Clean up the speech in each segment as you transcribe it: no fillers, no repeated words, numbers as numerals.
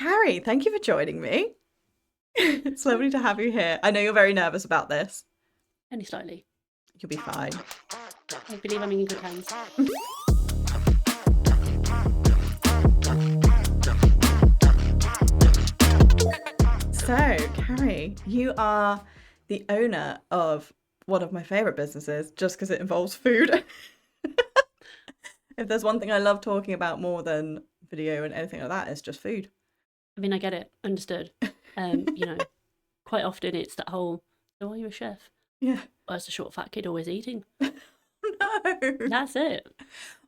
Carrie, thank you for joining me. It's lovely to have you here. I know you're very nervous about this. Only slightly. You'll be fine. I believe I'm in good hands. So, Carrie, you are the owner of one of my favourite businesses just because it involves food. If there's one thing I love talking about more than video and anything like that, it's just food. I mean, I get it. Understood. Quite often it's that whole, oh, are you a chef? Yeah. Well, it's a short, fat kid always eating. No. That's it.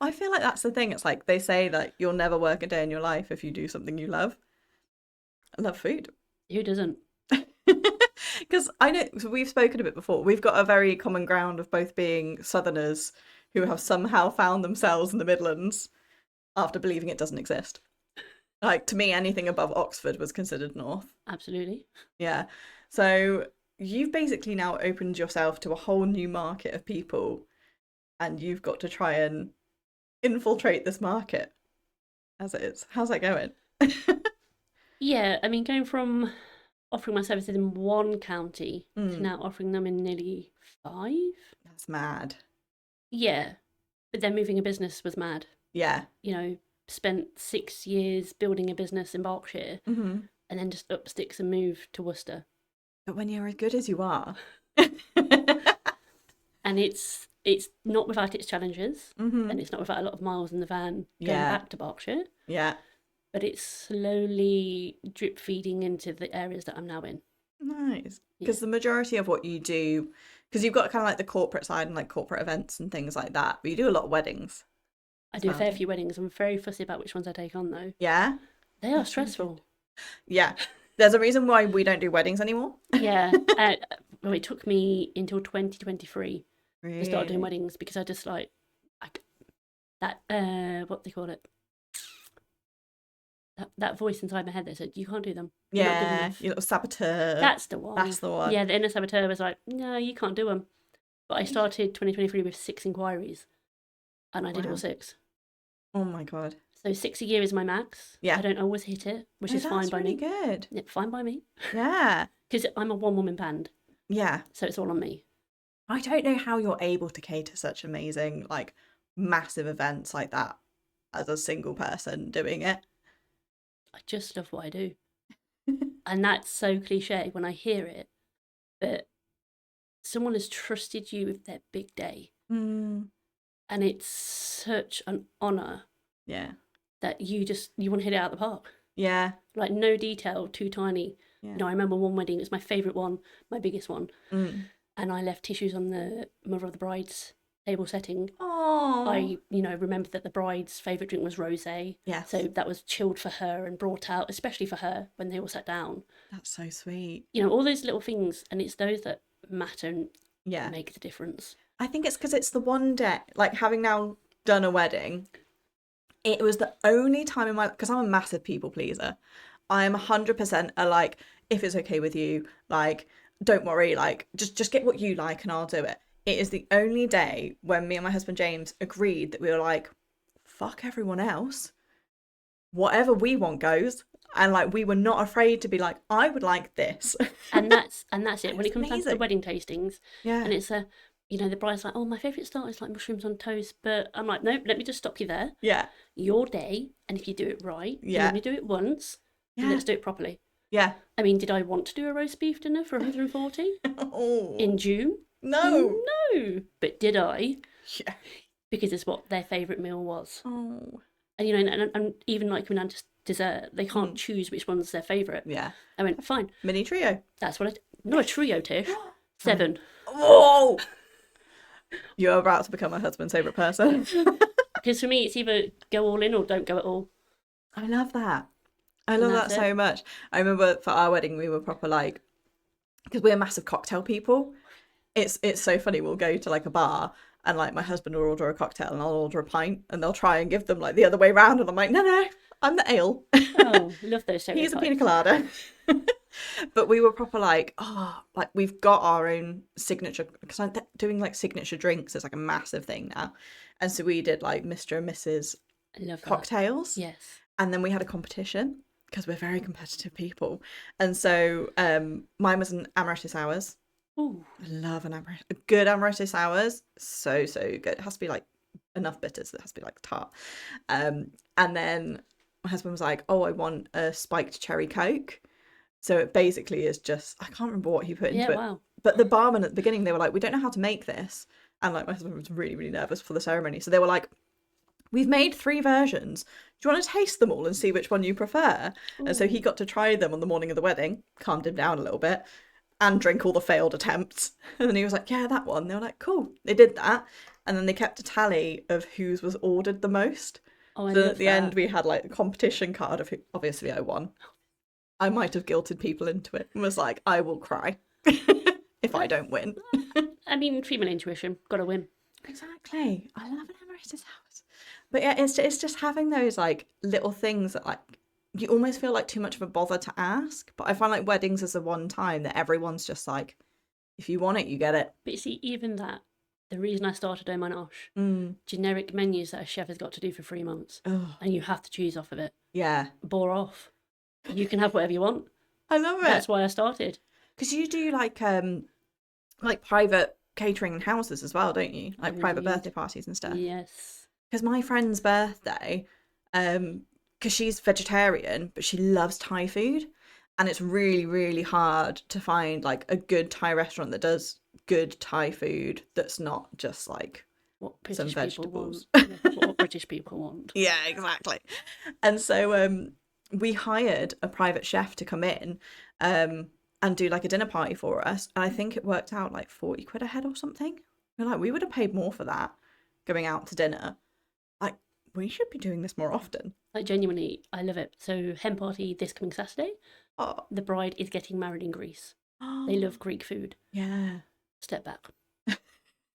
I feel like that's the thing. It's like they say that you'll never work a day in your life if you do something you love. I love food. Who doesn't? Because I know, so we've spoken a bit before. We've got a very common ground of both being Southerners who have somehow found themselves in the Midlands after believing it doesn't exist. Like, to me, anything above Oxford was considered north. Absolutely. Yeah. So you've basically now opened yourself to a whole new market of people, and you've got to try and infiltrate this market as it is. How's that going? Yeah, I mean, going from offering my services in one county to now offering them in nearly 5. That's mad. Yeah, but then moving a business was mad. Yeah. Spent 6 years building a business in Berkshire Mm-hmm. and then just up sticks and moved to Worcester. But when you're as good as you are. And it's not without its challenges, and it's not without a lot of miles in the van going back to Berkshire. Yeah. But it's slowly drip feeding into the areas that I'm now in. Nice. Because the majority of what you do, because you've got kind of like the corporate side and like corporate events and things like that, but you do a lot of weddings. I do a fair few weddings. I'm very fussy about which ones I take on, though. Yeah? They are stressful. Yeah. There's a reason why we don't do weddings anymore. Yeah. Well, it took me until 2023 to start doing weddings because I just what they call it? That voice inside my head that said, you can't do them. You're not good enough. Your little saboteur. That's the one. That's the one. Yeah, the inner saboteur was like, no, you can't do them. But I started 2023 with 6 inquiries and I did all 6. Oh my God. So 6 a year is my max. Yeah. I don't always hit it, which is fine by me. That's really good. Yeah, fine by me. Yeah. Because I'm a one-woman band. Yeah. So it's all on me. I don't know how you're able to cater such amazing, like, massive events like that as a single person doing it. I just love what I do. And that's so cliche when I hear it, but someone has trusted you with their big day. Mm. And it's such an honour. Yeah. That you want to hit it out the park. Yeah. Like, no detail, too tiny. Yeah. I remember one wedding, it was my favourite one, my biggest one. Mm. And I left tissues on the mother of the bride's table setting. Oh. I, remembered that the bride's favourite drink was rosé. Yes. So that was chilled for her and brought out, especially for her, when they all sat down. That's so sweet. All those little things, and it's those that matter and make the difference. I think it's because it's the one day, like, having now done a wedding, it was the only time in my, because I'm a massive people pleaser. I am 100% a, like, if it's okay with you, like, don't worry, like, just get what you like and I'll do it. It is the only day when me and my husband James agreed that we were like, fuck everyone else. Whatever we want goes. And, like, we were not afraid to be like, I would like this. And that's it. When it comes down to the wedding tastings, yeah. And it's the bride's like, oh, my favourite start is like mushrooms on toast, but I'm like, no, let me just stop you there. Yeah. Your day, and if you do it right, you only do it once, so let's do it properly. Yeah. I mean, did I want to do a roast beef dinner for 140 in June? No. No. But did I? Yeah. Because it's what their favourite meal was. Oh. And, and even like when I just dessert, they can't choose which one's their favourite. Yeah. I went, fine. Mini trio. That's what not a trio, Tish. 7. Whoa! You're about to become my husband's favourite person. Because for me, it's either go all in or don't go at all. I love that. I love that so much. I remember for our wedding, we were proper like, because we're massive cocktail people. It's so funny. We'll go to like a bar and like my husband will order a cocktail and I'll order a pint and they'll try and give them like the other way round. And I'm like, no, I'm the ale. Oh, love those stereotypes. He's a pina colada. But we were proper like, like we've got our own signature, because I'm doing like signature drinks is like a massive thing now. And so we did like Mr. and Mrs. I love cocktails. Yes. And then we had a competition because we're very competitive people. And so mine was an amaretto sours. Ooh. I love a good amaretto sours. So good. It has to be like enough bitters. It has to be like tart. And then my husband was like, "Oh, I want a spiked cherry Coke." So it basically is just, I can't remember what he put into it. Wow. But the barman at the beginning, they were like, "We don't know how to make this," and like my husband was really, really nervous for the ceremony. So they were like, "We've made 3 versions. Do you want to taste them all and see which one you prefer?" Ooh. And so he got to try them on the morning of the wedding, calmed him down a little bit, and drink all the failed attempts. And then he was like, "Yeah, that one." They were like, "Cool." They did that. And then they kept a tally of whose was ordered the most. Oh, I So love at the that. end, we had like a competition card of who, obviously I won. I might have guilted people into it and was like, "I will cry if I don't win." I mean, female intuition, gotta win. Exactly. I love an amaretto house. But yeah, it's just having those like little things that like you almost feel like too much of a bother to ask. But I find like weddings is the one time that everyone's just like, if you want it, you get it. But you see, even that, the reason I started Oh My Nosh, generic menus that a chef has got to do for 3 months, and you have to choose off of it. Yeah. Bore off. You can have whatever you want. I love it. That's why I started. Because you do like private catering in houses as well, don't you? Like private birthday parties and stuff. Yes. Because my friend's birthday, because she's vegetarian, but she loves Thai food. And it's really, really hard to find like a good Thai restaurant that does good Thai food that's not just like what British some people vegetables. Want. What British people want. Yeah, exactly. And so we hired a private chef to come in and do like a dinner party for us. And I think it worked out like 40 quid a head or something. We're like, we would have paid more for that going out to dinner. Like, we should be doing this more often. Like, genuinely, I love it. So, hen party this coming Saturday. Oh. The bride is getting married in Greece. They love Greek food. Yeah. Step back.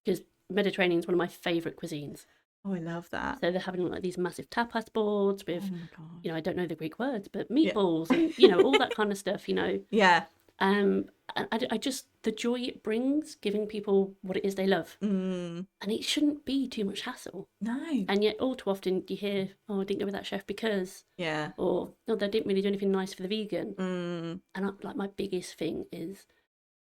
Because Mediterranean is one of my favourite cuisines. Oh, I love that. So they're having like these massive tapas boards with, oh my God. you know, I don't know the Greek words, but meatballs and, you know, all that kind of stuff, you know. Yeah. I just, the joy it brings, giving people what it is they love. And it shouldn't be too much hassle. No. And yet all too often you hear, "Oh, I didn't go with that chef because," yeah, or, "No, they didn't really do anything nice for the vegan." And like my biggest thing is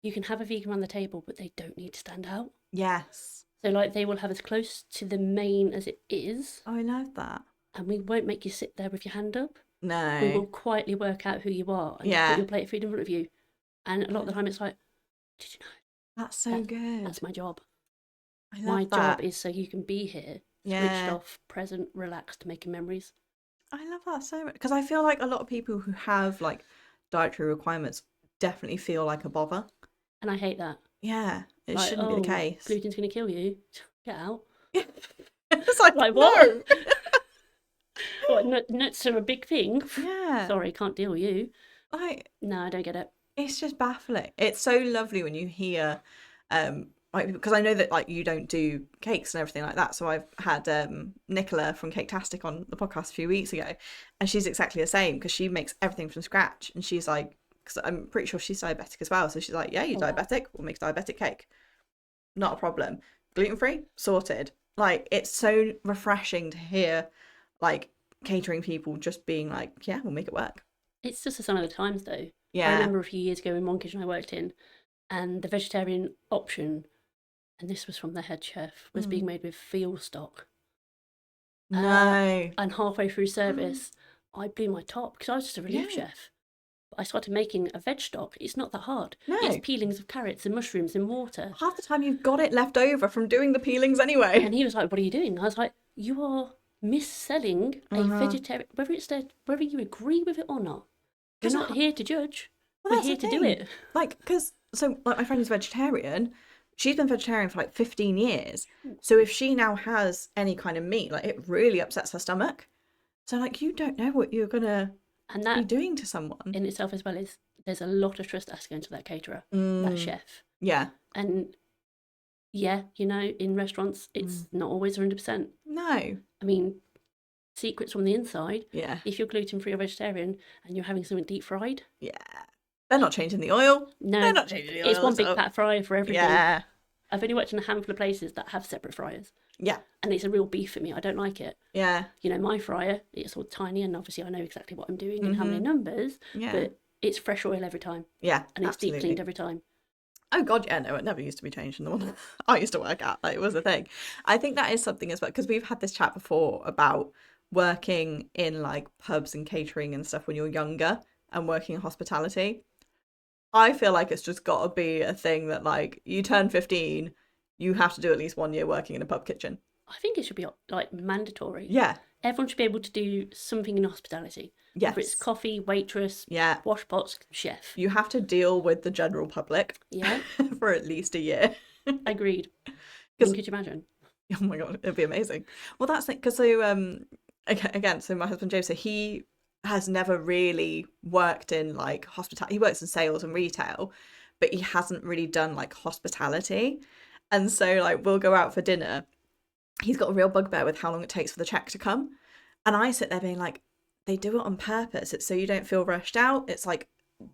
you can have a vegan around the table, but they don't need to stand out. Yes. So like they will have as close to the main as it is. Oh, I love that. And we won't make you sit there with your hand up. No. We will quietly work out who you are and just put your plate of food in front of you. And a lot of the time it's like, "Did you know?" That's so good. That's my job. I love my that. job is so you can be here, switched off, present, relaxed, making memories. I love that so much. Because I feel like a lot of people who have like dietary requirements definitely feel like a bother. And I hate that. Yeah, it like, shouldn't be the case. Gluten's going to kill you. Get out. It's like what? No. What, nuts are a big thing? Yeah. Sorry, can't deal with you. No, I don't get it. It's just baffling. It's so lovely when you hear, like, because I know that like you don't do cakes and everything like that. So I've had Nicola from Caketastic on the podcast a few weeks ago, and she's exactly the same because she makes everything from scratch. And she's like, because I'm pretty sure she's diabetic as well. So she's like, "Yeah, you're diabetic. We'll make diabetic cake. Not a problem. Gluten-free, sorted." Like, it's so refreshing to hear like catering people just being like, "Yeah, we'll make it work." It's just a sign of the times, though. Yeah. I remember a few years ago in one kitchen I worked in, and the vegetarian option, and this was from the head chef, was being made with veal stock. No. And halfway through service, I blew my top because I was just a relief chef. But I started making a veg stock. It's not that hard. No. It's peelings of carrots and mushrooms and water. Half the time you've got it left over from doing the peelings anyway. And he was like, "What are you doing?" I was like, "You are mis-selling a vegetarian, whether you agree with it or not. We're not here to judge. We're here to do it." Like, because, so, like, my friend is vegetarian. She's been vegetarian for like 15 years. So if she now has any kind of meat, like, it really upsets her stomach. So, like, you don't know what you're going to be doing to someone. In itself as well is, there's a lot of trust that's going to that caterer, that chef. Yeah. And yeah, you know, in restaurants, it's not always 100%. No. I mean, secrets from the inside. Yeah. If you're gluten-free or vegetarian and you're having something deep fried. Yeah. They're not changing the oil. No. They're not changing the oil. It's one big fat fryer for everything. Yeah. I've only worked in a handful of places that have separate fryers. Yeah. And it's a real beef for me. I don't like it. Yeah. You know, my fryer, it's all tiny, and obviously I know exactly what I'm doing and how many numbers, Yeah. but it's fresh oil every time. Yeah. And it's deep cleaned every time. Oh God, yeah, no, it never used to be changed in the one I used to work at. Like, it was a thing. I think that is something as well, because we've had this chat before about working in like pubs and catering and stuff when you're younger and working in hospitality. I feel like it's just got to be a thing that, like, you turn 15, you have to do at least 1 year working in a pub kitchen. I think it should be like mandatory. Yeah. Everyone should be able to do something in hospitality. Yes. Whether it's coffee, waitress, Yeah. wash pots, chef. You have to deal with the general public. Yeah. For at least a year. Agreed. Could you imagine? Oh my God, it'd be amazing. Well, that's it. Because so, again, so my husband Joe, so he has never really worked in like hospitality. He works in sales and retail, but he hasn't really done like hospitality. And so, like, we'll go out for dinner. He's got a real bugbear with how long it takes for the check to come. And I sit there being like, they do it on purpose. It's so you don't feel rushed out. It's like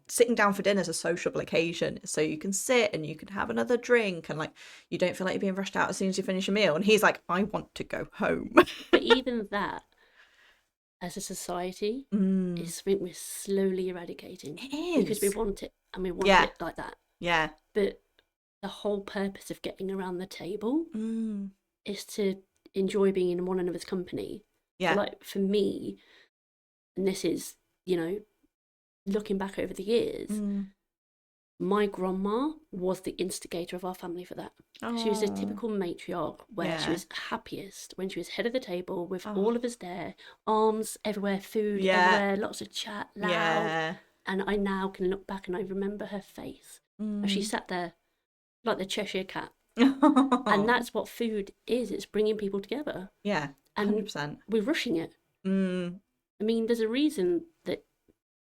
sitting down for dinner is a sociable occasion. So you can sit and you can have another drink and like you don't feel like you're being rushed out as soon as you finish a meal. And he's like, I want to go home. But even that, as a society, is something we're slowly eradicating. It is. Because we want it, and we want it like that. Yeah. But the whole purpose of getting around the table is to enjoy being in one another's company. Yeah. So like for me, and this is, you know, looking back over the years, my grandma was the instigator of our family for that. Oh. She was a typical matriarch where she was happiest when she was head of the table with all of us there, arms everywhere, food everywhere, lots of chat, loud. Yeah. And I now can look back and I remember her face. As she sat there like the Cheshire Cat. And that's what food is. It's bringing people together. Yeah, 100%. And we're rushing it. I mean, there's a reason that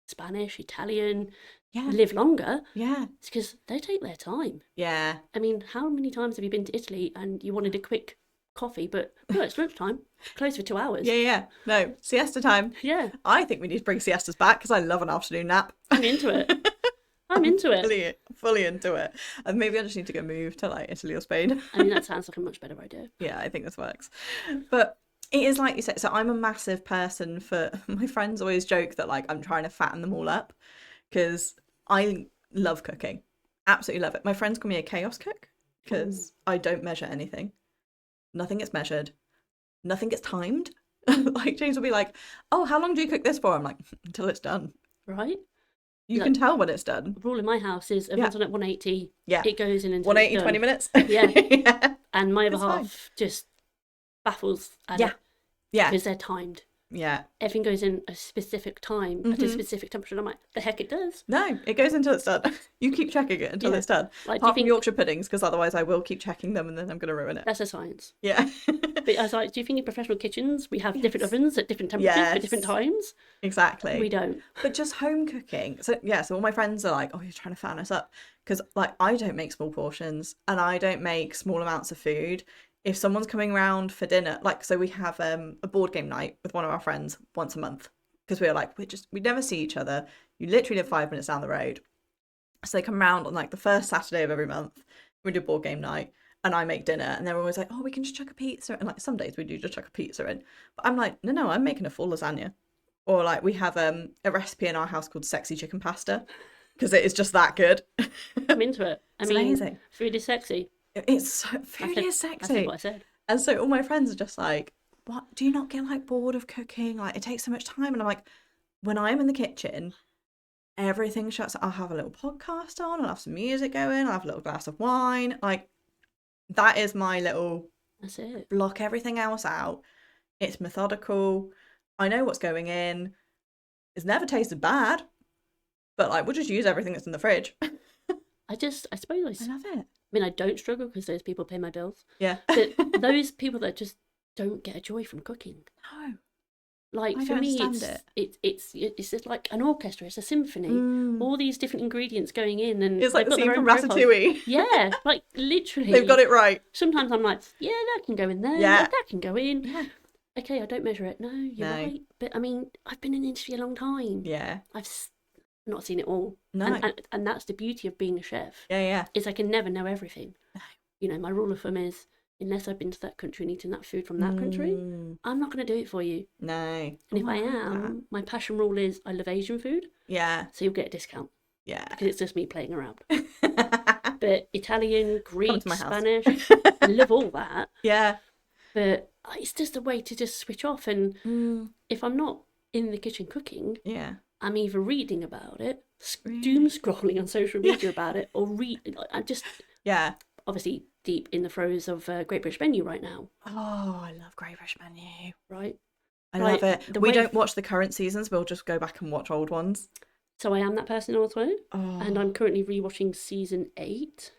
Spanish, Italian live longer. Yeah. It's because they take their time. Yeah. I mean, how many times have you been to Italy and you wanted a quick coffee, but no, it's lunchtime, closed for 2 hours. Yeah. No, siesta time. Yeah. I think we need to bring siestas back because I love an afternoon nap. I'm into it. I'm into it. Fully into it. And maybe I just need to go move to like Italy or Spain. I mean, that sounds like a much better idea. Yeah, I think this works. But it is like you said, so I'm a massive person for, my friends always joke that like I'm trying to fatten them all up because I love cooking. Absolutely love it. My friends call me a chaos cook because I don't measure anything. Nothing gets measured. Nothing gets timed. Like James will be like, oh, how long do you cook this for? I'm like, until it's done. Right? You can tell when it's done. The rule in my house is if it's on at 180, it goes in until 180, it's 20 minutes. Yeah. And my other half just baffles at it. Yeah. Because they're timed. Yeah. Everything goes in a specific time at a specific temperature. And I'm like, the heck it does. No, it goes until it's done. You keep checking it until it's done. Like, Apart from Yorkshire puddings, because otherwise I will keep checking them and then I'm going to ruin it. That's a science. Yeah. But I was like, do you think in professional kitchens we have different ovens at different temperatures for different times? Exactly. We don't. But just home cooking. So all my friends are like, oh, you're trying to fatten us up. Because like I don't make small portions and I don't make small amounts of food. If someone's coming around for dinner, like, so we have a board game night with one of our friends once a month because we're like, we never see each other. You literally live 5 minutes down the road. So they come around on like the first Saturday of every month. We do board game night and I make dinner and they're always like, oh, we can just chuck a pizza. And like some days we do just chuck a pizza in. But I'm like, no, I'm making a full lasagna. Or like we have a recipe in our house called sexy chicken pasta because it is just that good. I'm into it. I mean, amazing. Food is sexy. It's so, food is sexy. I said what I said. And so all my friends are just like, what? Do you not get like bored of cooking? Like it takes so much time. And I'm like, when I'm in the kitchen, everything shuts. I'll have a little podcast on. I'll have some music going. I'll have a little glass of wine. Like that is my little. That's it. Block everything else out. It's methodical. I know what's going in. It's never tasted bad. But like we'll just use everything that's in the fridge. I suppose I love it. I mean, I don't struggle because those people pay my bills. Yeah. But those people that just don't get a joy from cooking. No. Like for me, it's just like an orchestra. It's a symphony. All these different ingredients going in, and it's like the scene from Ratatouille. Yeah, like literally. They've got it right. Sometimes I'm like, yeah, that can go in there. Yeah, that can go in. Yeah. Okay, I don't measure it. No, you're right. But I mean, I've been in the industry a long time. Yeah. I've not seen it all. No. And that's the beauty of being a chef. Yeah. Is I can never know everything. No. You know, my rule of thumb is unless I've been to that country and eaten that food from that country, Mm, I'm not going to do it for you. no. And if Oh, I like am, that. my passion rule is I love Asian food, Yeah. so you'll get a discount Yeah. because it's just me playing around. But Italian, Come Greek, to my house. Spanish, I love all that. Yeah. But it's just a way to just switch off. And Mm, if I'm not in the kitchen cooking, yeah. I'm either reading about it, Really? doom scrolling on social Yeah. media about it, or I'm just Yeah. obviously deep in the throes of Great British Menu right now, Oh, I love Great British Menu. right? I Right, love it. the We way- don't watch the current seasons. We'll just go back and watch old ones. So I am that person also, and Oh, I'm currently rewatching season 8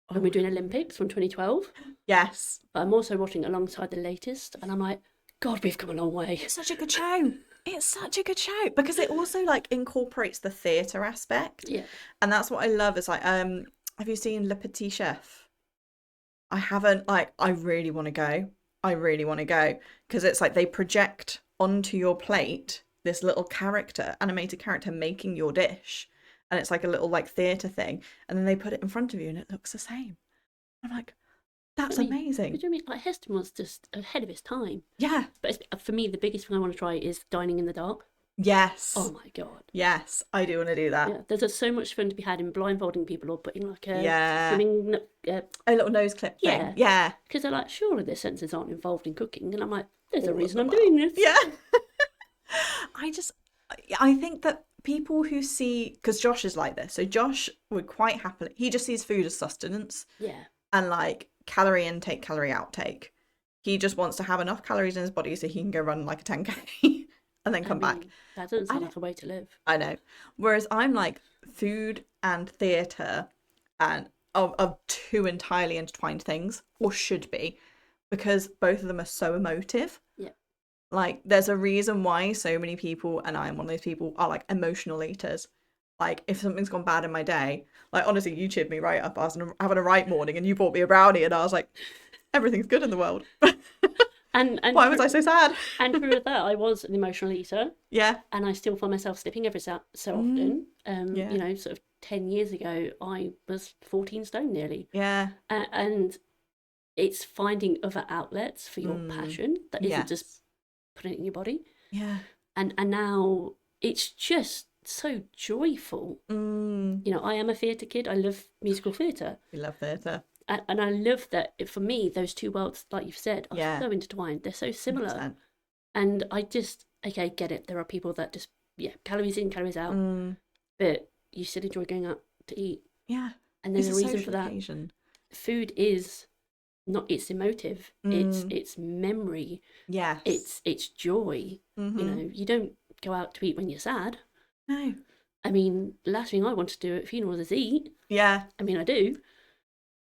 when we're doing Olympics from 2012. yes. But I'm also watching it alongside the latest, and I'm like, God, we've come a long way. It's such a good show. It's such a good show because it also like incorporates the theatre aspect. Yeah. And that's what I love. Is like, have you seen Le Petit Chef? I haven't. Like, I really want to go. I really want to go because it's like they project onto your plate this little character, animated character making your dish, and it's like a little like theatre thing, and then they put it in front of you and it looks the same. I'm like, that's I mean, amazing. What do you mean? Like Heston was just ahead of his time. Yeah. But for me, the biggest thing I want to try is dining in the dark. Yes. Oh my God. Yes, I do want to do that. Yeah, there's just so much fun to be had in blindfolding people or putting like a Yeah. swimming. A little nose clip thing. Yeah. Yeah. Because they're like, surely their senses aren't involved in cooking, and I'm like, there's a All of reason them I'm are. doing this. Yeah. I think that people who see, because Josh is like this, so Josh would quite happily, he just sees food as sustenance Yeah. and like calorie intake, calorie outtake. He just wants to have enough calories in his body so he can go run like a 10K and then come back. That doesn't sound like a way to live. I know. Whereas I'm like food and theatre and of two entirely intertwined things, or should be, because both of them are so emotive. Yeah. Like, there's a reason why so many people, and I'm one of those people, are like emotional eaters. Like, if something's gone bad in my day, like, honestly, you cheered me right up. I was having a right morning and you bought me a brownie, and I was like, everything's good in the world. And Why was I so sad? And through that, I was an emotional eater, Yeah. and I still find myself slipping every so often. Yeah. You know, sort of 10 years ago, I was 14 stone nearly. Yeah. And it's finding other outlets for your passion that isn't just Yes. putting it in your body. Yeah. And now it's just so joyful. Mm. You know, I am a theatre kid. I love musical theatre. We love theatre. And I love that for me, those two worlds, like you've said, are Yeah. so intertwined. They're so similar. 100%. And I just, okay, get it. There are people that just, calories in, calories out. Mm. But you still enjoy going out to eat. Yeah. And there's It's a reason social for that. occasion. Food is not, it's emotive. It's memory. Yes. It's joy. Mhm. You know, you don't go out to eat when you're sad. No. I mean, the last thing I want to do at funerals is eat. Yeah. I mean, I do.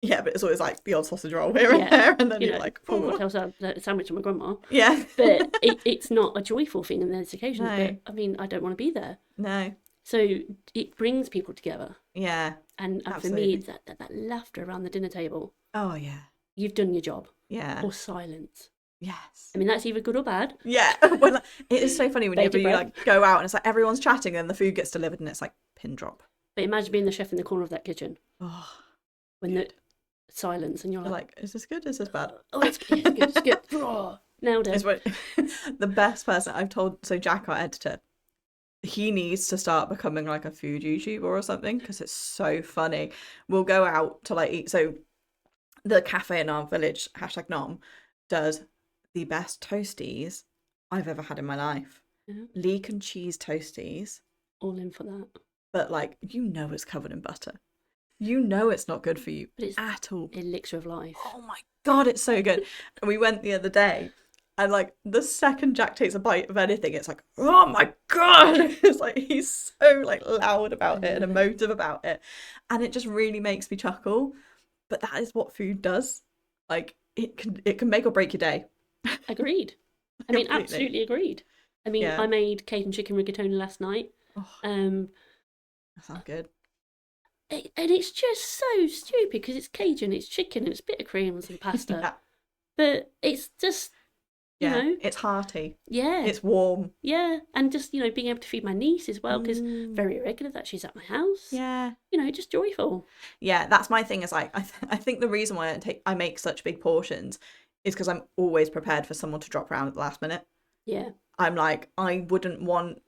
Yeah, but it's always like the odd sausage roll here and Yeah. there, and then You you're know, like, probably "Oh." else a sandwich to my grandma. Yeah. But it's not a joyful thing in those occasions. No. But I mean, I don't want to be there. No. So it brings people together. Yeah. And for Absolutely. me, it's that laughter around the dinner table. Oh yeah. You've done your job. Yeah. Or silence. Yes. I mean, that's either good or bad. Yeah. Well, it is so funny whenever Bated you breath. like go out and it's like everyone's chatting and the food gets delivered and it's like pin drop. But imagine being the chef in the corner of that kitchen Oh, when the silence and you're you're like, like, is this good? Is this bad? oh, it's good, it's good. Oh, nailed It's it. what the best person I've told. So Jack, our editor, he needs to start becoming like a food YouTuber or something because it's so funny. We'll go out to like eat. So the cafe in our village, #nom, does the best toasties I've ever had in my life. Yeah. Leek and cheese toasties, All in for that. but like it's covered in butter. You know it's not good for you But it's at all. elixir of life. Oh my God, it's so good. And we went the other day and like the second Jack takes a bite of anything, it's like, oh my God. It's like he's so like loud about it and emotive about it. And it just really makes me chuckle. But that is what food does. Like it can make or break your day. Agreed. I mean, Completely. absolutely agreed. I mean, Yeah. I made Cajun chicken rigatoni last night. Oh, Um, that sounds good. and it's just so stupid because it's Cajun, it's chicken, and it's bitter cream and some pasta. Yeah. But it's just You know, it's hearty. yeah, It's warm. yeah, and just being able to feed my niece as well, because Mm. very irregular that she's at my house. Yeah. Just joyful. Yeah, that's my thing. Is like I think the reason why I make such big portions is because I'm always prepared for someone to drop around at the last minute. Yeah. I'm like, I wouldn't want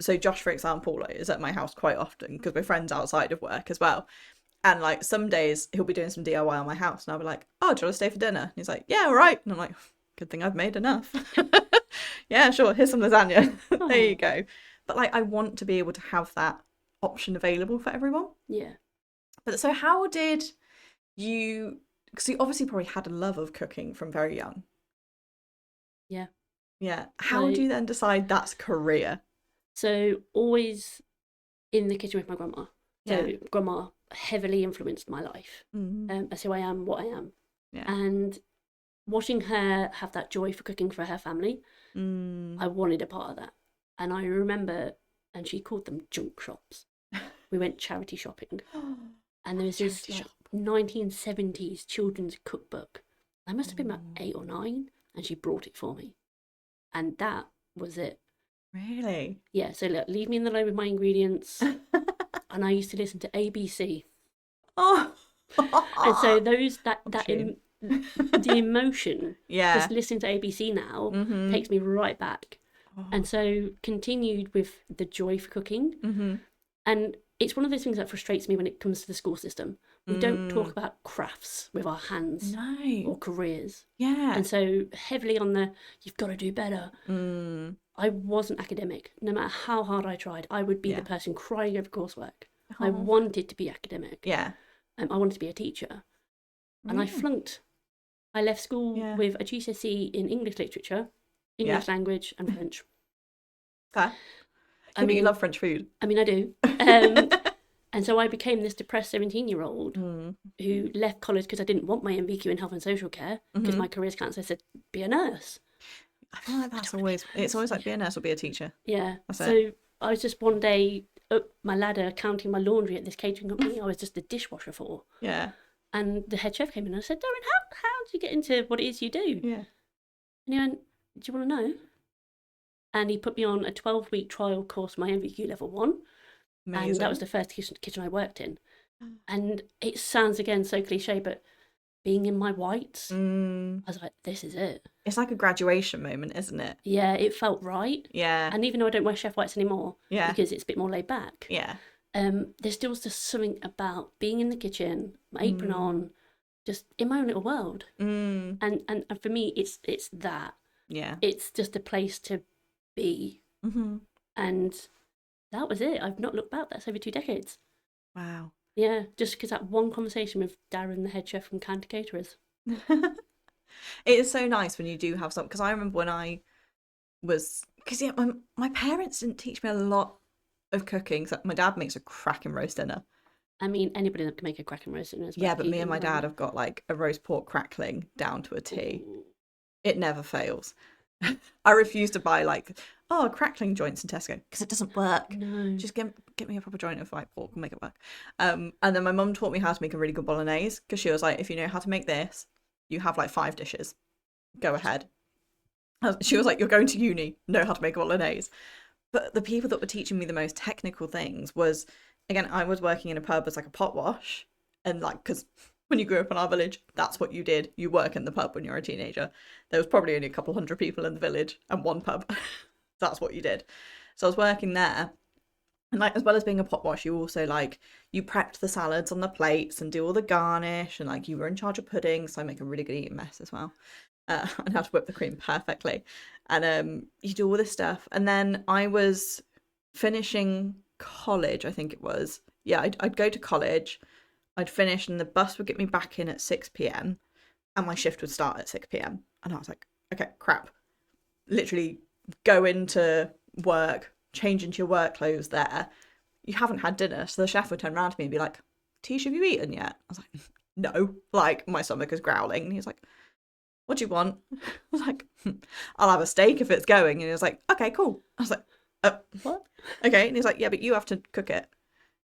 so Josh, for example, is at my house quite often because we're friends outside of work as well. And like some days he'll be doing some DIY on my house and I'll be like, oh, do you want to stay for dinner? And he's like, yeah, all right. And I'm like, good thing I've made enough. Yeah, sure, here's some lasagna. There you go. But like I want to be able to have that option available for everyone. Yeah. But so how did you, because you obviously probably had a love of cooking from very young. Yeah. Yeah. How do you then decide that's career? So always in the kitchen with my grandma. So Yeah. grandma heavily influenced my life. Mm. As who I am, what I am. Yeah. And watching her have that joy for cooking for her family, I wanted a part of that. And I remember, and she called them junk shops. We went charity shopping. And there was this 1970s children's cookbook. I must have been about 8 or 9, and she brought it for me. And that was it. Really? Yeah, so look, leave me in the low with my ingredients. And I used to listen to ABC. Oh. And so the emotion, just listening to ABC now takes me right back. And so continued with the joy for cooking. And it's one of those things that frustrates me when it comes to the school system. We don't talk about crafts with our hands or careers. Yeah. And so heavily on you've got to do better. I wasn't academic. No matter how hard I tried, I would be the person crying over coursework. I wanted to be academic. Yeah. I wanted to be a teacher. And I flunked. I left school with a GCSE in English literature, English language, and French. Okay. I mean, you love French food. I mean, I do. And so I became this depressed 17-year-old who left college because I didn't want my MVQ in health and social care because my career's counsellor said, be a nurse. I feel like it's always like be a nurse or be a teacher. Yeah. So I was just one day up my ladder counting my laundry at this catering company I was just a dishwasher for. Yeah. And the head chef came in and I said, Darren, how did you get into what it is you do? Yeah. And he went, do you want to know? And he put me on a 12-week trial course, my MVQ level 1. Amazing. And that was the first kitchen I worked in. And it sounds, again, so cliche, but being in my whites, I was like, this is it. It's like a graduation moment, isn't it? Yeah, it felt right. Yeah. And even though I don't wear chef whites anymore, because it's a bit more laid back, there's still just something about being in the kitchen, my apron on, just in my own little world. And for me, it's that. Yeah. It's just a place to be. And that was it. I've not looked back. That's over 2 decades. Wow. Yeah, just because that one conversation with Darren, the head chef from Canter Caterers. It is so nice when you do have something, because I remember when I was, because my parents didn't teach me a lot of cooking. So my dad makes a cracking roast dinner. I mean, anybody that can make a cracking roast dinner is yeah, but me and my dad have got like a roast pork crackling down to a T. Ooh. It never fails. I refuse to buy crackling joints in Tesco because it doesn't work. No. Just get me a proper joint of like pork and make it work. And then my mum taught me how to make a really good bolognese because she was like, if you know how to make this, you have like 5 dishes. Go ahead. She was like, you're going to uni, know how to make a bolognese. But the people that were teaching me the most technical things was, again, I was working in a pub as like a pot wash, and like, because when you grew up in our village, that's what you did. You work in the pub when you're a teenager. There was probably only a couple hundred people in the village and one pub. That's what you did. So I was working there. And like, as well as being a pot wash, you also you prepped the salads on the plates and do all the garnish, and like you were in charge of pudding. So I make a really good eating mess as well. And how to whip the cream perfectly. And you do all this stuff. And then I was finishing college, I think it was. Yeah, I'd go to college. I'd finish and the bus would get me back in at 6 p.m. and my shift would start at 6 p.m. And I was like, okay, crap. Literally go into work, change into your work clothes there. You haven't had dinner. So the chef would turn around to me and be like, Tish, have you eaten yet? I was like, no. Like, my stomach is growling. And he was like, what do you want? I was like, I'll have a steak if it's going. And he was like, okay, cool. I was like, what? Okay. And he's like, yeah, but you have to cook it.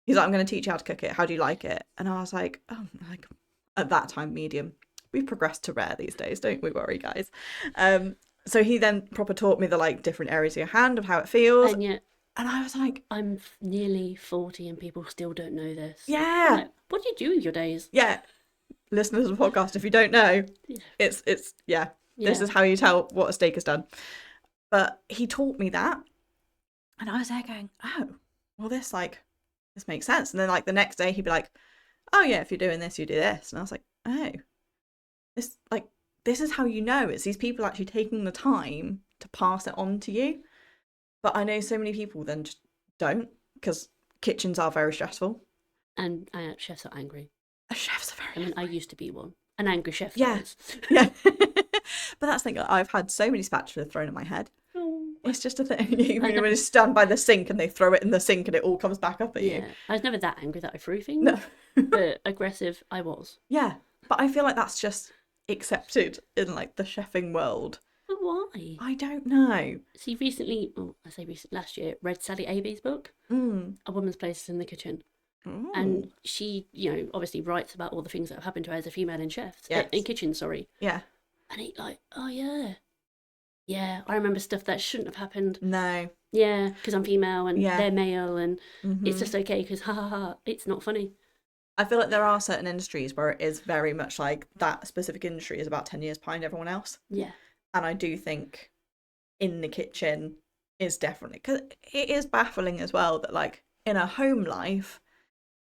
He's like, I'm going to teach you how to cook it. How do you like it? And I was like, oh, like at that time, medium. We've progressed to rare these days. Don't we worry, guys. So he then proper taught me the like different areas of your hand of how it feels. And yet, And I was like, I'm nearly 40 and people still don't know this. yeah. I'm like, what do you do with your days? Yeah. Listeners of the podcast, if you don't know, it's this is how you tell what a steak has done. But he taught me that. And I was there going, oh, well, this makes sense. And then like the next day he'd be like, oh yeah, if you're doing this, you do this. And I was like, oh, this is how you know. It's these people actually taking the time to pass it on to you. But I know so many people then just don't, because kitchens are very stressful. And chefs are angry. Chefs are very angry. I used to be one. An angry chef. Yeah. Yeah. But that's the thing. I've had so many spatulas thrown at my head. Oh. It's just a thing. When you stand by the sink and they throw it in the sink and it all comes back up at you. I was never that angry that I threw things. No. But aggressive, I was. Yeah. But I feel like that's just accepted in like the chefing world. But why? I don't know. See, last year, read Sally Abe's book, A Woman's Place in the Kitchen. Ooh. And she, obviously writes about all the things that have happened to her as a female in kitchen, sorry. Yeah. And he like, oh yeah. Yeah, I remember stuff that shouldn't have happened. No. Yeah, because I'm female and they're male and it's just okay because it's not funny. I feel like there are certain industries where it is very much like that specific industry is about 10 years behind everyone else. Yeah. And I do think in the kitchen is definitely, because it is baffling as well that like in a home life,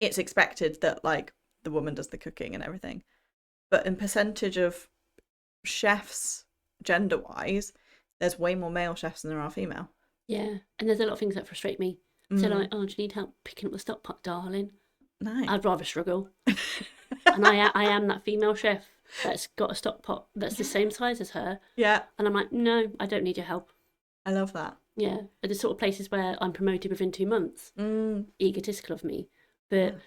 it's expected that like the woman does the cooking and everything. But in percentage of chefs, gender-wise, there's way more male chefs than there are female. Yeah, and there's a lot of things that frustrate me. So like, oh, do you need help picking up the stock pot, darling? No. I'd rather struggle. And I am that female chef that's got a stock pot that's the same size as her. Yeah. And I'm like, no, I don't need your help. I love that. Yeah. At the sort of places where I'm promoted within 2 months. Egotistical of me. But,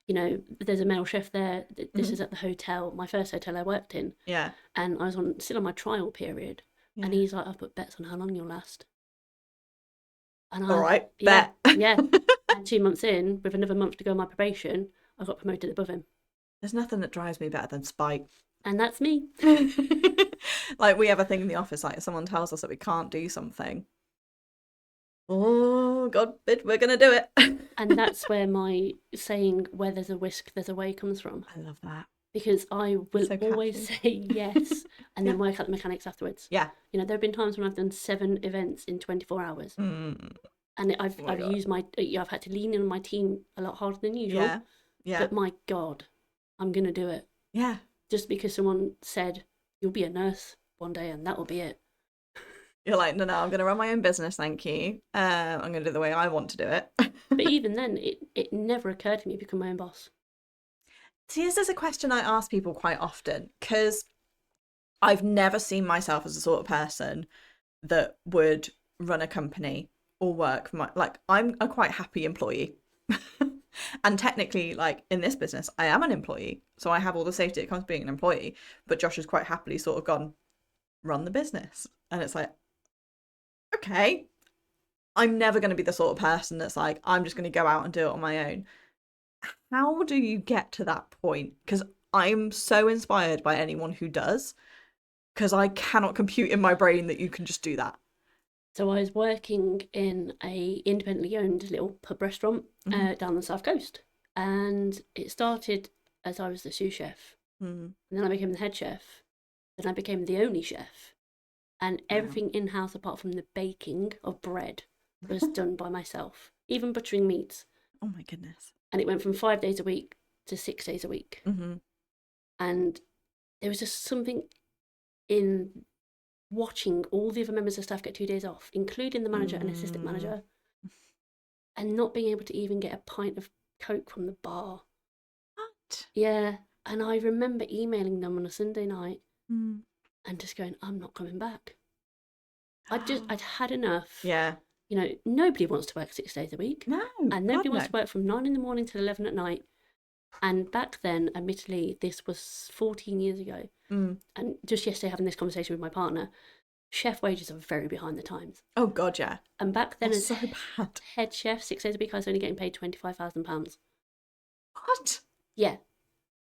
there's a male chef there. This is at the hotel, my first hotel I worked in. Yeah. And I was still on my trial period. Yeah. And he's like, I've put bets on how long you'll last. And all right, bet. Yeah. And 2 months in, with another month to go on my probation, I got promoted above him. There's nothing that drives me better than spite. And that's me. Like, we have a thing in the office, like, if someone tells us that we can't do something, oh, God forbid, we're going to do it. And that's where my saying, where there's a whisk, there's a way comes from. I love that. Because I will always say yes and then work out the mechanics afterwards. Yeah. There have been times when I've done 7 events in 24 hours. And I've used I've had to lean in on my team a lot harder than usual. Yeah. Yeah. But my God, I'm going to do it. Yeah. Just because someone said, you'll be a nurse one day and that will be it. You're like, no, I'm going to run my own business, thank you. I'm going to do it the way I want to do it. But even then, it never occurred to me to become my own boss. See, this is a question I ask people quite often because I've never seen myself as the sort of person that would run a company or work for I'm a quite happy employee. And technically, like in this business, I am an employee. So I have all the safety that comes being an employee. But Josh has quite happily sort of gone, run the business. And it's like, okay, I'm never going to be the sort of person that's like, I'm just going to go out and do it on my own. How do you get to that point? Because I'm so inspired by anyone who does, because I cannot compute in my brain that you can just do that. So I was working in a independently owned little pub restaurant down the south coast, and it started as I was the sous chef, and then I became the head chef, then I became the only chef, and everything in-house apart from the baking of bread was done by myself, even butchering meats. Oh my goodness. And it went from 5 days a week to 6 days a week. And there was just something in watching all the other members of staff get 2 days off, including the manager and assistant manager, and not being able to even get a pint of Coke from the bar. What? Yeah. And I remember emailing them on a Sunday night and just going, I'm not coming back. I'd had enough. Yeah. Nobody wants to work 6 days a week. No. And nobody wants to work from 9 a.m. till 11 at night. And back then, admittedly, this was 14 years ago. And just yesterday, having this conversation with my partner, chef wages are very behind the times. Oh, God, yeah. And back then, as so bad. Head chef, 6 days a week, I was only getting paid £25,000. What? Yeah.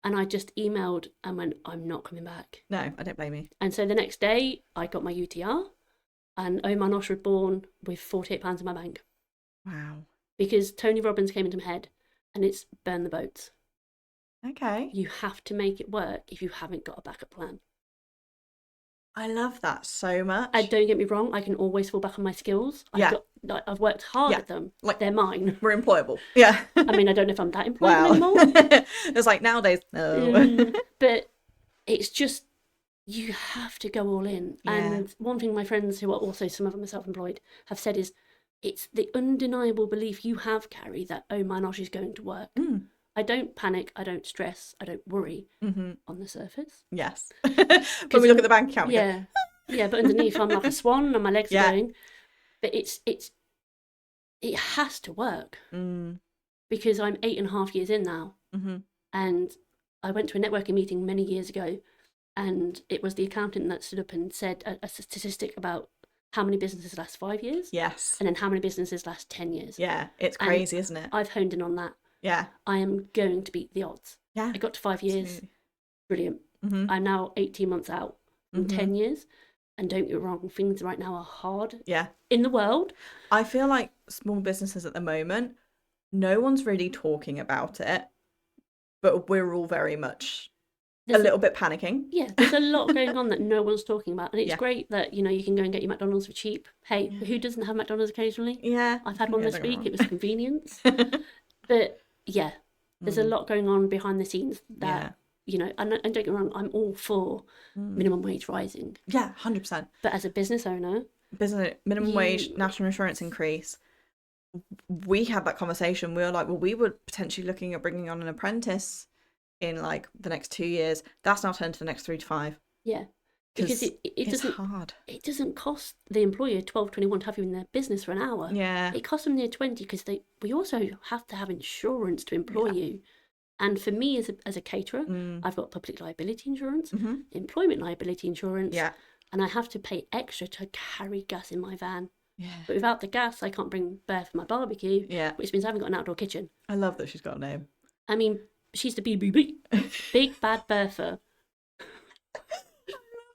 And I just emailed and went, I'm not coming back. No, I don't blame you. And so the next day, I got my UTR. And oh my Nosh was born with £48 in my bank. Wow. Because Tony Robbins came into my head, and it's burn the boats. Okay. You have to make it work if you haven't got a backup plan. I love that so much. And don't get me wrong, I can always fall back on my skills. I've worked hard at them. Like, they're mine. We're employable. Yeah. I mean, I don't know if I'm that employable anymore. It's like nowadays, no. But it's just, you have to go all in. Yeah. And one thing my friends, who are also, some of them are self-employed, have said is, it's the undeniable belief you have, Carrie, that, oh, my Nosh is going to work. I don't panic, I don't stress, I don't worry on the surface. Yes. When we look at the bank account. Yeah. Yeah, but underneath I'm like a swan and my legs are going. But it has to work. Because I'm 8.5 years in now. And I went to a networking meeting many years ago, and it was the accountant that stood up and said a statistic about how many businesses last 5 years. Yes. And then how many businesses last 10 years. Yeah, it's crazy, isn't it? I've honed in on that. Yeah. I am going to beat the odds. Yeah. I got to 5 years. Brilliant. I'm now 18 months out from 10 years. And don't get me wrong, things right now are hard. Yeah. In the world. I feel like small businesses at the moment, no one's really talking about it, but we're all very much a little bit panicking. Yeah, there's a lot going on that no one's talking about. And it's great that, you can go and get your McDonald's for cheap. Hey, who doesn't have McDonald's occasionally? Yeah. I've had one this week. It was convenience. But yeah, there's a lot going on behind the scenes that, and don't get me wrong, I'm all for minimum wage rising. Yeah, 100%. But as a business owner... Minimum wage, national insurance increase. We had that conversation. We were like, well, we were potentially looking at bringing on an apprentice in like the next 2 years. That's now turned to the next 3 to 5. Yeah. Because it doesn't, hard. It doesn't cost the employer $12.21 to have you in their business for an hour. Yeah. It costs them near 20 because we also have to have insurance to employ you. And for me as a caterer, I've got public liability insurance, employment liability insurance, and I have to pay extra to carry gas in my van. Yeah. But without the gas, I can't bring Bear for my barbecue, which means I haven't got an outdoor kitchen. I love that she's got a name. I mean, she's the BBB, Big Bad Bertha.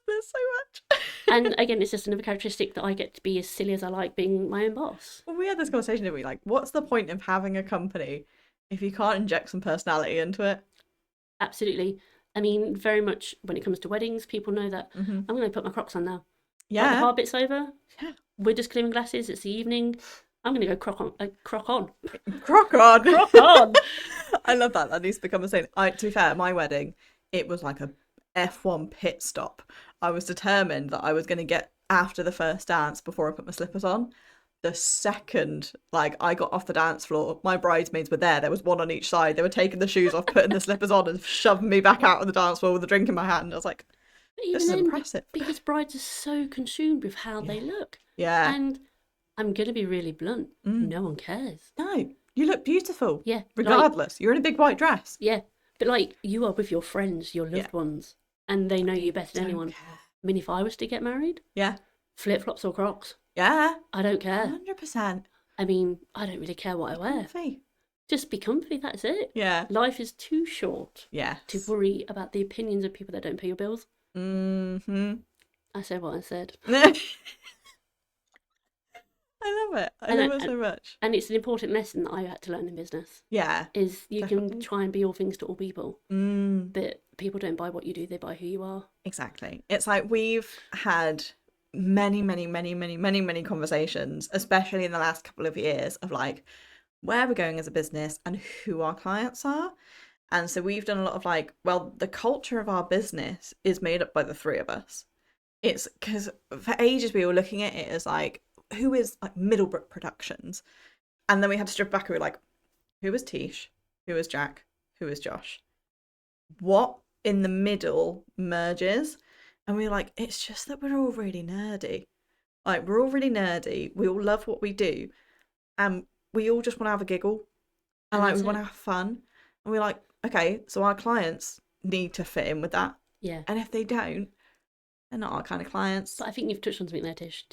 This so much. And again, it's just another characteristic that I get to be as silly as I like being my own boss. Well, we had this conversation, didn't we? Like, what's the point of having a company if you can't inject some personality into it? Absolutely. I mean, very much when it comes to weddings, people know that I'm going to put my Crocs on now. Yeah. Like the hard bit's over. Yeah. We're just clearing glasses. It's the evening. I'm going to go croc on. Croc on. Croc on. I love that. That needs to become a saying. To be fair, at my wedding, it was like a F1 pit stop. I was determined that I was going to get after the first dance before I put my slippers on. The second I got off the dance floor, my bridesmaids were there. There was one on each side. They were taking the shoes off, putting the slippers on, and shoving me back out on the dance floor with a drink in my hand. I was like, this is impressive. Because brides are so consumed with how they look. Yeah. And I'm going to be really blunt. No one cares. No, you look beautiful. Yeah. Regardless. You're in a big white dress. Yeah. But you are with your friends, your loved ones, and they know you better than anyone. Care. I mean, if I was to get married, flip-flops or Crocs. Yeah. I don't care. 100%. I mean, I don't really care what I wear. Comfy. Just be comfy, that's it. Yeah. Life is too short to worry about the opinions of people that don't pay your bills. I said what I said. I love it. I love it so much. And it's an important lesson that I had to learn in business. Yeah. Is you can try and be all things to all people. But people don't buy what you do, they buy who you are. Exactly. It's like we've had many conversations, especially in the last couple of years, of like where we're going as a business and who our clients are. And so we've done a lot of the culture of our business is made up by the three of us. It's because for ages we were looking at it as like, who is like Middlebrook Productions? And then we had to strip back and we were like, who is Tish? Who is Jack? Who is Josh? What in the middle merges? And we were like, it's just that we're all really nerdy. Like, we're all really nerdy. We all love what we do. And we all just want to have a giggle. And we want to have fun. And we're like, okay, so our clients need to fit in with that. Yeah. And if they don't, they're not our kind of clients. But I think you've touched on something there, Tish.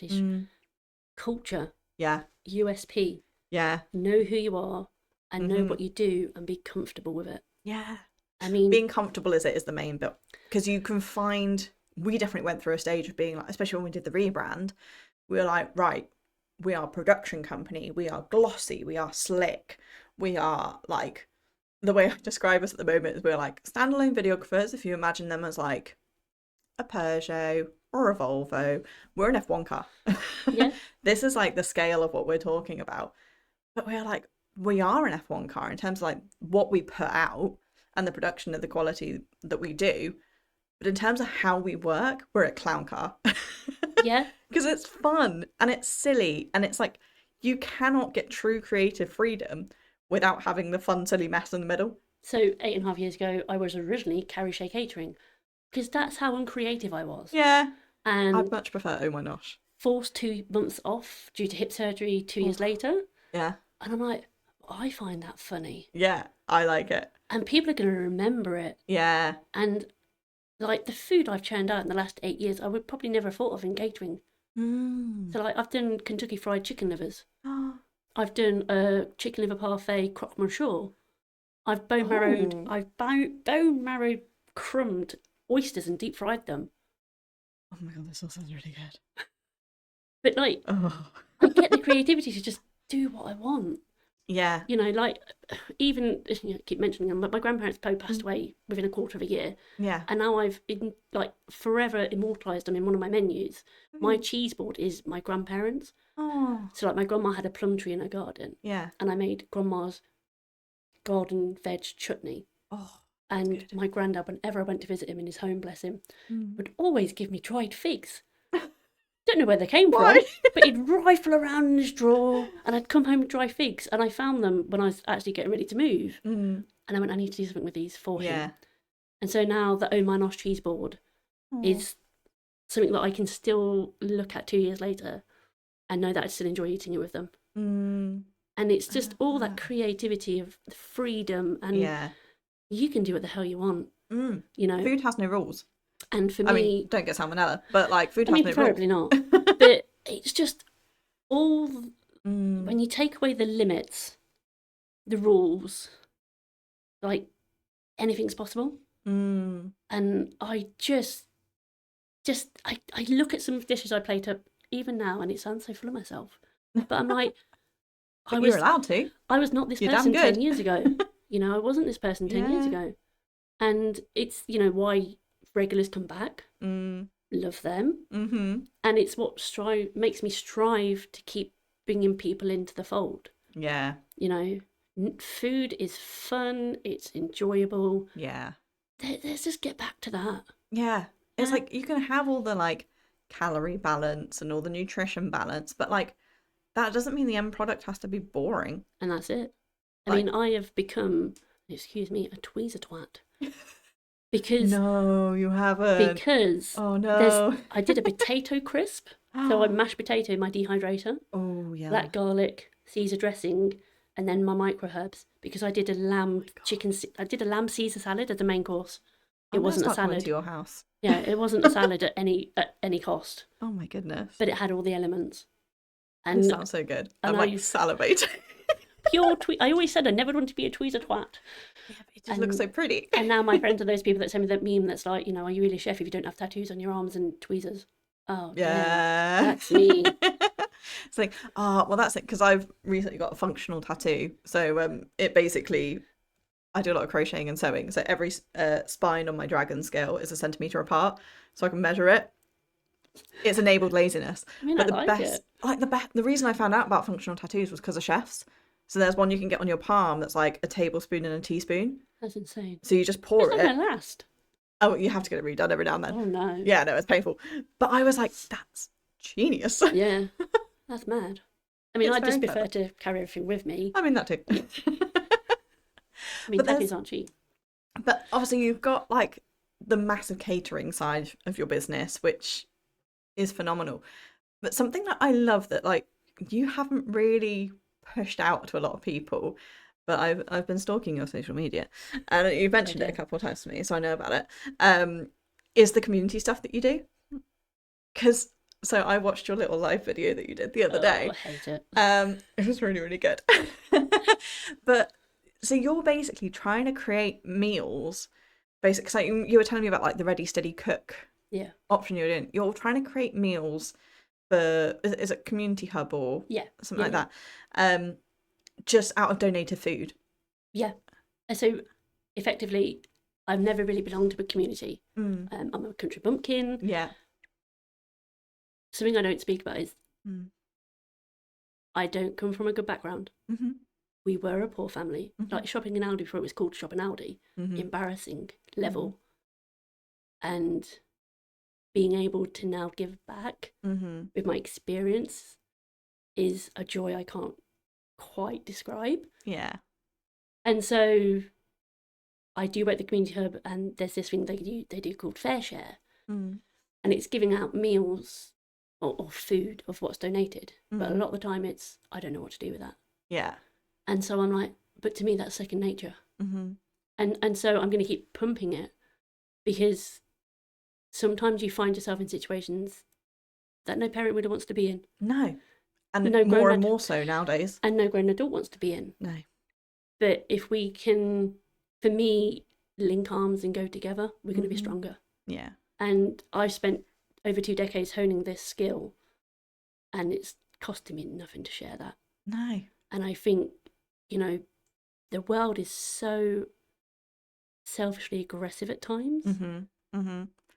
Culture. Yeah. USP. Yeah. Know who you are and know what you do and be comfortable with it. Yeah. I mean, being comfortable is the main bit. Because you can find, we definitely went through a stage of being like, especially when we did the rebrand, we were like, right, we are a production company, we are glossy, we are slick, we are like, the way I describe us at the moment is we're like standalone videographers. If you imagine them as like a Peugeot or a Volvo, we're an F1 car. Yeah. This is like the scale of what we're talking about. But we're like, we are an F1 car in terms of like what we put out and the production of the quality that we do. But in terms of how we work, we're a clown car. Yeah. Because it's fun and it's silly and it's like, you cannot get true creative freedom without having the fun, silly mess in the middle. So 8.5 years ago, I was originally Carrie, Shay, Catering, because that's how uncreative I was. Yeah. And I'd much prefer Oh My Nosh. forced 2 months off due to hip surgery 2 years later. Yeah. And I'm like, I find that funny. Yeah, I like it. And people are going to remember it. Yeah. And like the food I've churned out in the last 8 years, I would probably never have thought of in catering. So like I've done Kentucky Fried Chicken livers. I've done a chicken liver parfait croque monsieur. I've bone marrowed crumbed oysters and deep fried them. Oh my god, this all sounds really good. But like, I get the creativity to just do what I want. Yeah. You know, like even I keep mentioning them, but my grandparents both passed away within a quarter of a year. Yeah. And now I've like forever immortalised them in one of my menus. My cheese board is my grandparents. Oh. So like my grandma had a plum tree in her garden. Yeah. And I made grandma's garden veg chutney. Oh. And my granddad, whenever I went to visit him in his home, bless him, would always give me dried figs. Don't know where they came from, but he'd rifle around in his drawer, and I'd come home with dry figs, and I found them when I was actually getting ready to move. And I went, I need to do something with these for him. And so now the Oh My Nosh cheese board is something that I can still look at 2 years later and know that I still enjoy eating it with them. And it's just all that creativity of freedom, and you can do what the hell you want. You know, food has no rules. And for me, I mean, don't get salmonella, but like food has no rules. Preferably not. But it's just all when you take away the limits, the rules, like anything's possible. And I just I look at some dishes I plate up even now, and it sounds so full of myself. But I'm like, you're allowed to. I was not this person 10 years ago. You know, I wasn't this person 10 years ago. And it's, you know, why regulars come back. Love them. And it's what makes me strive to keep bringing people into the fold. Yeah. You know, food is fun. It's enjoyable. Yeah. Let's just get back to that. Yeah. It's like you can have all the like calorie balance and all the nutrition balance, but like that doesn't mean the end product has to be boring. And that's it. I mean, I have become, excuse me, a tweezer twat. Because no, you haven't. Because I did a potato crisp. So I mashed potato in my dehydrator. Oh yeah. Black garlic, Caesar dressing, and then my micro herbs. Because I did a lamb I did a lamb Caesar salad as the main course. It wasn't a salad. To your house. Yeah, it wasn't a salad at any cost. Oh my goodness. But it had all the elements. And it sounds so good. I'm like salivating. Pure tweet. I always said I never wanted to be a tweezer twat. Yeah, but it just looks so pretty. And now my friends are those people that send me that meme that's like, you know, are you really a chef if you don't have tattoos on your arms and tweezers? Oh, yeah. That's me. It's like, well, that's it. Because I've recently got a functional tattoo. So it basically, I do a lot of crocheting and sewing. So every spine on my dragon scale is a centimetre apart. So I can measure it. It's enabled laziness. I mean, but the reason I found out about functional tattoos was because of chefs. So there's one you can get on your palm that's like a tablespoon and a teaspoon. That's insane. So you just pour it. It's not going to last. Oh, you have to get it redone every now and then. Oh, no. Yeah, no, it's painful. But I was like, that's genius. Yeah, that's mad. I mean, I just prefer to carry everything with me. I mean, that too. I mean, tattoos aren't cheap. But obviously you've got like the massive catering side of your business, which is phenomenal. But something that I love that like you haven't really pushed out to a lot of people, but I've been stalking your social media and you've mentioned it a couple of times to me, so I know about it, is the community stuff that you do. Because so I watched your little live video that you did the other day. I hate it. It was really, really good. But so you're basically trying to create meals, basically, so you were telling me about like the ready steady cook option you're doing. You're trying to create meals for, is it community hub or something Yeah. like that, just out of donated food. Yeah. And so effectively, I've never really belonged to a community. I'm a country bumpkin. Yeah. Something I don't speak about is I don't come from a good background. We were a poor family. Like shopping in Aldi before it was called Shop in Aldi. Embarrassing level. And being able to now give back with my experience is a joy I can't quite describe. Yeah. And so I do work at the community hub, and there's this thing they do called Fair Share. And it's giving out meals or food of what's donated. But a lot of the time it's, I don't know what to do with that. Yeah. And so I'm like, but to me that's second nature. And so I'm going to keep pumping it, because sometimes you find yourself in situations that no parent really wants to be in. No. And no more and more so nowadays. And no grown adult wants to be in. No. But if we can, for me, link arms and go together, we're going to be stronger. Yeah. And I've spent over 2 decades honing this skill, and it's costing me nothing to share that. No. And I think, you know, the world is so selfishly aggressive at times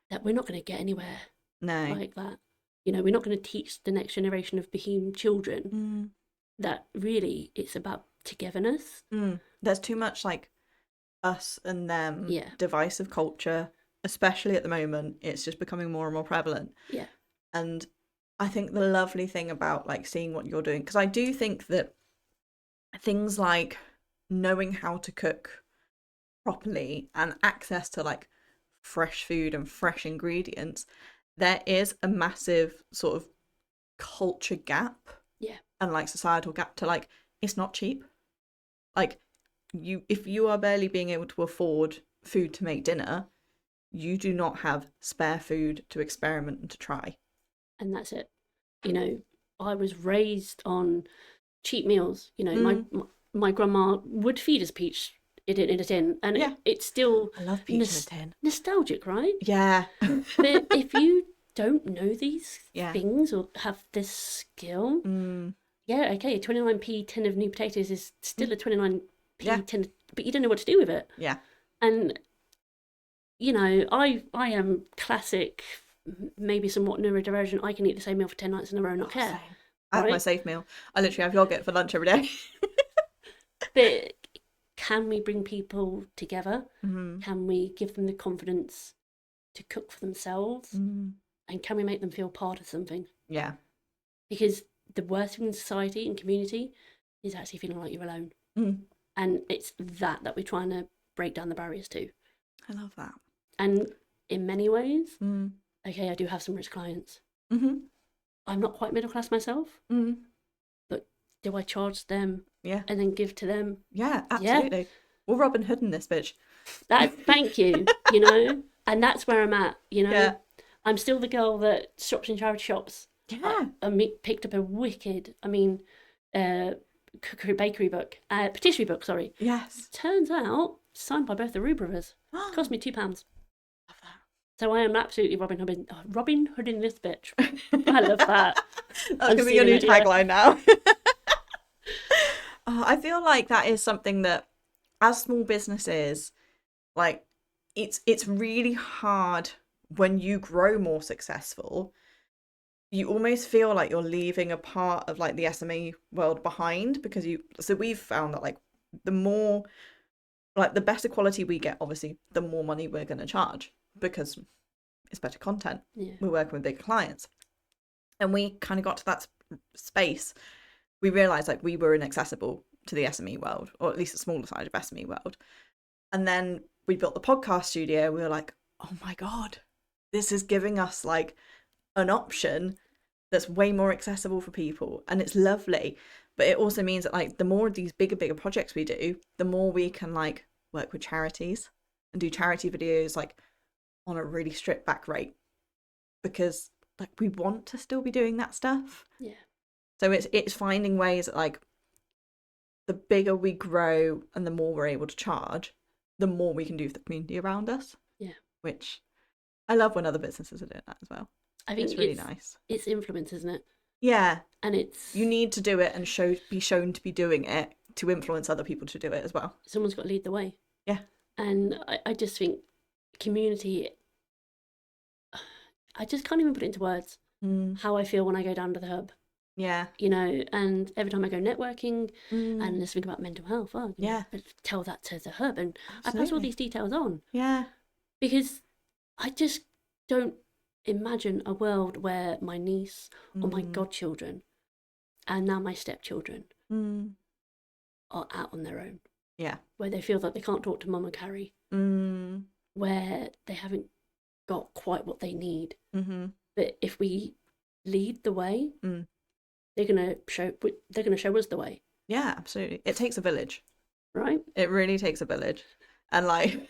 that we're not going to get anywhere like that. You know, we're not going to teach the next generation of Bohemian children that really it's about togetherness. There's too much like us and them divisive culture, especially at the moment. It's just becoming more and more prevalent. Yeah. And I think the lovely thing about like seeing what you're doing, because I do think that things like knowing how to cook properly and access to like fresh food and fresh ingredients, there is a massive sort of culture gap and like societal gap to like, it's not cheap. Like if you are barely being able to afford food to make dinner, you do not have spare food to experiment and to try. And that's it. You know, I was raised on cheap meals. You know, my grandma would feed us peach in a tin, and it's still, I love peach in a tin. Nostalgic, right? Yeah. But if you don't know these things or have this skill, okay, a 29p tin of new potatoes is still a 29p tin, but you don't know what to do with it. Yeah. And you know, I am classic, maybe somewhat neurodivergent. I can eat the same meal for 10 nights in a row and not care. Same. I have my safe meal. I literally have yogurt for lunch every day. But can we bring people together? Can we give them the confidence to cook for themselves? And can we make them feel part of something? Yeah. Because the worst thing in society and community is actually feeling like you're alone. And it's that we're trying to break down the barriers to. I love that. And in many ways, okay, I do have some rich clients. I'm not quite middle class myself. But do I charge them and then give to them? Yeah, absolutely. We're Robin Hood in this bitch. Thank you, you know? And that's where I'm at, you know? Yeah. I'm still the girl that shops in charity shops. Yeah. I picked up a wicked, cookery bakery book, patisserie book, sorry. Yes. Turns out, signed by both the Rue brothers. It cost me £2. Love that. So I am absolutely Robin Hood in this bitch. I love that. That's going to be your new tagline now. I feel like that is something that, as small businesses, like it's really hard when you grow more successful. You almost feel like you're leaving a part of like the SME world behind, because so we've found that like the more, like the better quality we get, obviously the more money we're going to charge, because it's better content. We're working with bigger clients, and we kind of got to that space. We realized like we were inaccessible to the SME world, or at least the smaller side of SME world. And then we built the podcast studio. We were like, oh my God, this is giving us like an option that's way more accessible for people, and it's lovely. But it also means that like the more of these bigger projects we do, the more we can like work with charities and do charity videos like on a really stripped back rate, because like we want to still be doing that stuff. Yeah. So it's finding ways that like the bigger we grow and the more we're able to charge, the more we can do for the community around us. Yeah. Which I love when other businesses are doing that as well. I think it's really nice. It's influence, isn't it? Yeah. And you need to do it and be shown to be doing it to influence other people to do it as well. Someone's got to lead the way. Yeah. And I just think community, I just can't even put it into words how I feel when I go down to the hub. Yeah. You know, and every time I go networking and let's think about mental health, tell that to the hub. And I pass all these details on. Yeah. Because I just don't imagine a world where my niece or my godchildren and now my stepchildren are out on their own. Yeah. Where they feel that they can't talk to Mum and Carrie. Where they haven't got quite what they need. But if we lead the way, they're gonna show us the way. Yeah, absolutely. It takes a village. Right? It really takes a village. And like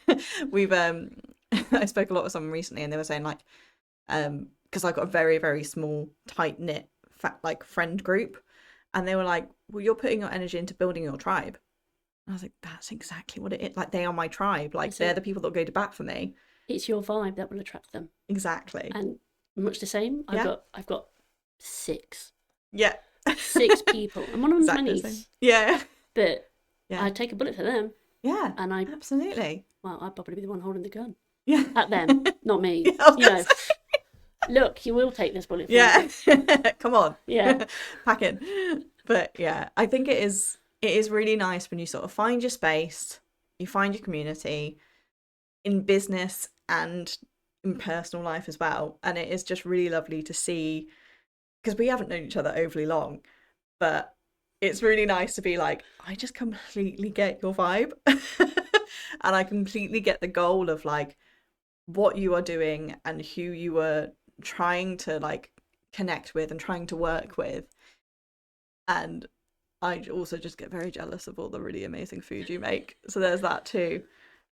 we've I spoke a lot with someone recently and they were saying like because I got a very, very small, tight knit like friend group, and they were like, well, you're putting your energy into building your tribe. And I was like, that's exactly what it is. Like, they are my tribe. Like, they're the people that will go to bat for me. It's your vibe that will attract them. Exactly. And much the same. I've got 6. Yeah. 6 people. And one of them's my niece. Yeah. But I'd take a bullet for them. Yeah. And absolutely. Well, I'd probably be the one holding the gun. Yeah. At them, not me. Look, you will take this bullet for me. Come on. Yeah. Pack in. But yeah, I think it is really nice when you sort of find your space, you find your community in business and in personal life as well. And it is just really lovely to see, because we haven't known each other overly long, but it's really nice to be like, I just completely get your vibe. And I completely get the goal of like what you are doing and who you are trying to like connect with and trying to work with. And I also just get very jealous of all the really amazing food you make. So there's that too.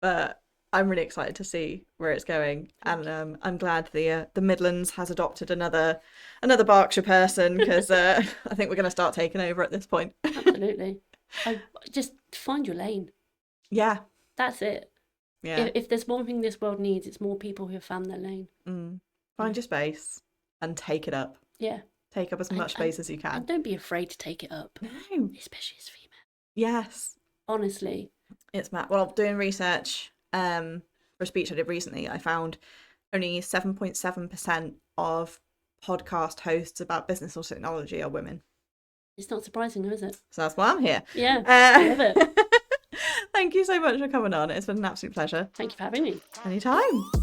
But I'm really excited to see where it's going. And I'm glad the Midlands has adopted another Berkshire person, because I think we're going to start taking over at this point. Absolutely. Just find your lane. Yeah. That's it. Yeah. If there's one thing this world needs, it's more people who have found their lane. Find your space and take it up. Yeah. Take up as much space as you can. And don't be afraid to take it up. No. Especially as female. Yes. Honestly. It's mad. Well, doing research for a speech I did recently, I found only 7.7% of podcast hosts about business or technology are women. It's not surprising, though, is it? So that's why I'm here. Yeah. I love it. Thank you so much for coming on. It's been an absolute pleasure. Thank you for having me. Anytime.